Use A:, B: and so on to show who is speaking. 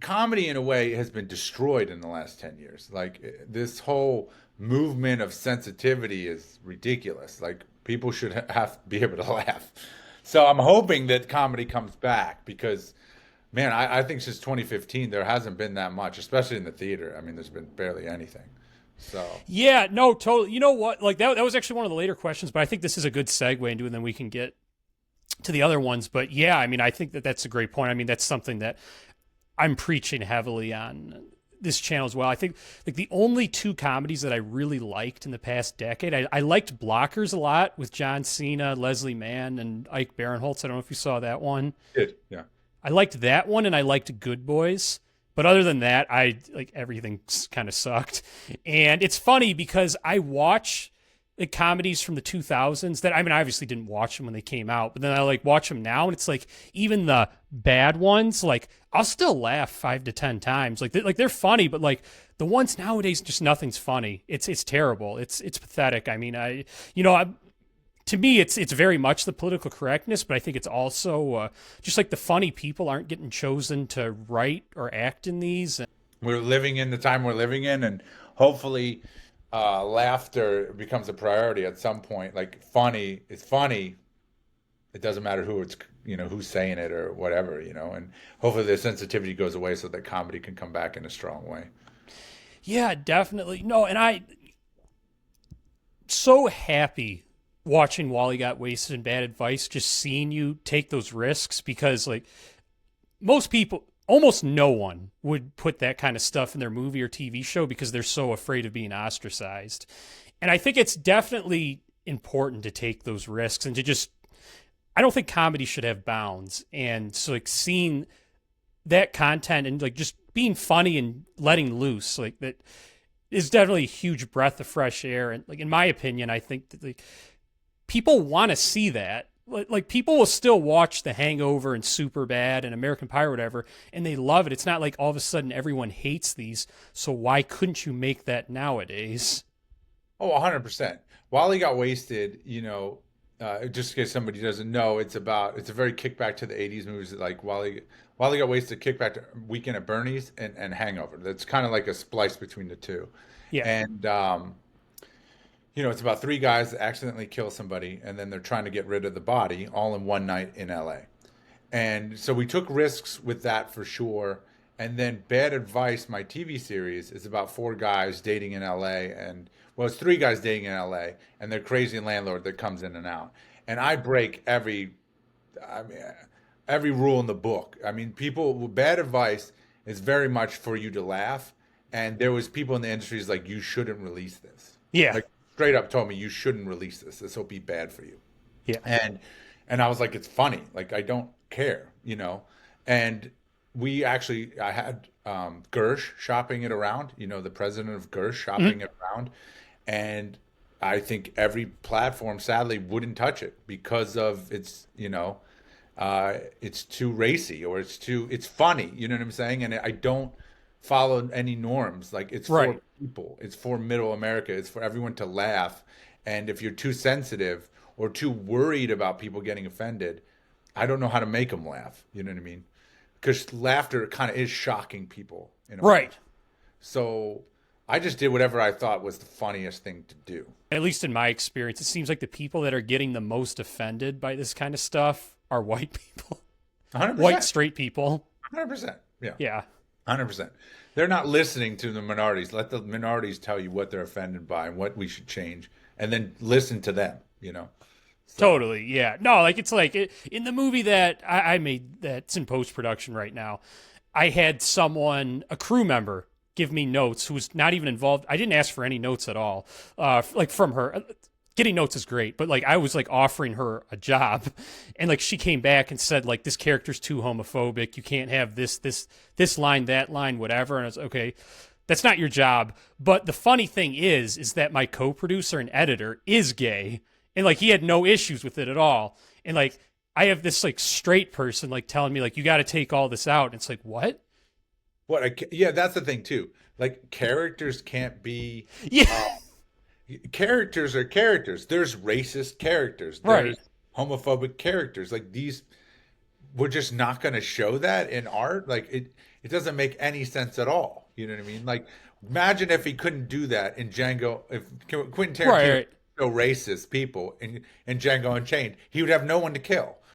A: comedy in a way has been destroyed in the last 10 years. Like this whole movement of sensitivity is ridiculous. Like people should have to be able to laugh. So I'm hoping that comedy comes back because, man, I think since 2015 there hasn't been that much, especially in the theater. I mean, there's been barely anything. So,
B: Yeah, no, totally. You know what? Like that was actually one of the later questions, but I think this is a good segue into it, and then we can get to the other ones. But yeah, I mean, I think that that's a great point. I mean, that's something that I'm preaching heavily on this channel as well. I think like the only two comedies that I really liked in the past decade, I liked Blockers a lot with John Cena, Leslie Mann, and Ike Barinholtz. I don't know if you saw that one.
A: good. Yeah.
B: I liked that one, and I liked Good Boys. But other than that, I like everything kind of sucked. And it's funny because I watch the comedies from the 2000s that I mean, I obviously didn't watch them when they came out, but then I like watch them now, and it's like even the bad ones, like I'll still laugh 5 to 10 times. Like they're funny, but like the ones nowadays, just nothing's funny. It's terrible. It's pathetic. I mean, I to me, it's very much the political correctness, but I think it's also just like the funny people aren't getting chosen to write or act in these.
A: We're living in the time we're living in, and hopefully, laughter becomes a priority at some point. Like funny is funny. It doesn't matter who it's, who's saying it or whatever, and hopefully the sensitivity goes away so that comedy can come back in a strong way.
B: Yeah, definitely. No, and I so happy watching Wally Got Wasted and Bad Advice, just seeing you take those risks because like most people, almost no one would put that kind of stuff in their movie or TV show because they're so afraid of being ostracized. And I think it's definitely important to take those risks and to just, I don't think comedy should have bounds. And so like seeing that content and like just being funny and letting loose, like that is definitely a huge breath of fresh air. And like, in my opinion, I think that like people want to see that. Like people will still watch The Hangover and Superbad and American Pie or whatever, and they love it. It's not like all of a sudden everyone hates these. So why couldn't you make that nowadays?
A: Oh, 100%. Wally Got Wasted, just in case somebody doesn't know, it's a very kickback to the 80s movies like Wally Got Wasted, kickback to Weekend at Bernie's and Hangover. That's kind of like a splice between the two.
B: Yeah.
A: And it's about three guys that accidentally kill somebody, and then they're trying to get rid of the body all in one night in LA. And so we took risks with that for sure. And then Bad Advice, my TV series, is about four guys dating in LA. And, well, it's three guys dating in LA, and their crazy landlord that comes in and out. And I break I mean, every rule in the book. I mean, Bad Advice is very much for you to laugh. And there was people in the industries like, you shouldn't release this.
B: Yeah.
A: Like, straight up told me you shouldn't release this. This will be bad for you.
B: Yeah.
A: And I was like, it's funny. Like I don't care, And I had Gersh shopping it around, the president of Gersh shopping it around, and I think every platform sadly wouldn't touch it because of it's too racy or it's funny. You know what I'm saying? And I don't follow any norms. Like it's
B: Right.
A: for people. It's for middle America. It's for everyone to laugh. And if you're too sensitive or too worried about people getting offended, I don't know how to make them laugh. You know what I mean? Because laughter kind of is shocking people in a way.
B: Right.
A: So I just did whatever I thought was the funniest thing to do.
B: At least in my experience, it seems like the people that are getting the most offended by this kind of stuff are white people, white
A: 100%.
B: straight people.
A: 100%. Yeah.
B: Yeah.
A: 100%. They're not listening to the minorities. Let the minorities tell you what they're offended by and what we should change, and then listen to them. So,
B: Totally, yeah. No, like it's like in the movie that I made that's in post production right now. I had a crew member, give me notes who was not even involved. I didn't ask for any notes at all, like from her. Getting notes is great, but like I was like offering her a job, and like she came back and said like this character's too homophobic. You can't have this line, that line, whatever. And I was okay. That's not your job. But the funny thing is that my co-producer and editor is gay, and like he had no issues with it at all. And like I have this like straight person like telling me like you got to take all this out. And it's like what?
A: yeah, that's the thing too. Like characters can't be.
B: Yeah,
A: Characters are characters. There's racist characters.
B: right.
A: There's homophobic characters. Like these, we're just not going to show that in art. Like It doesn't make any sense at all. You know what I mean? Like, imagine if he couldn't do that in Django. If Quentin
B: Right,
A: Tarantino
B: right.
A: so racist people in Django Unchained, he would have no one to kill.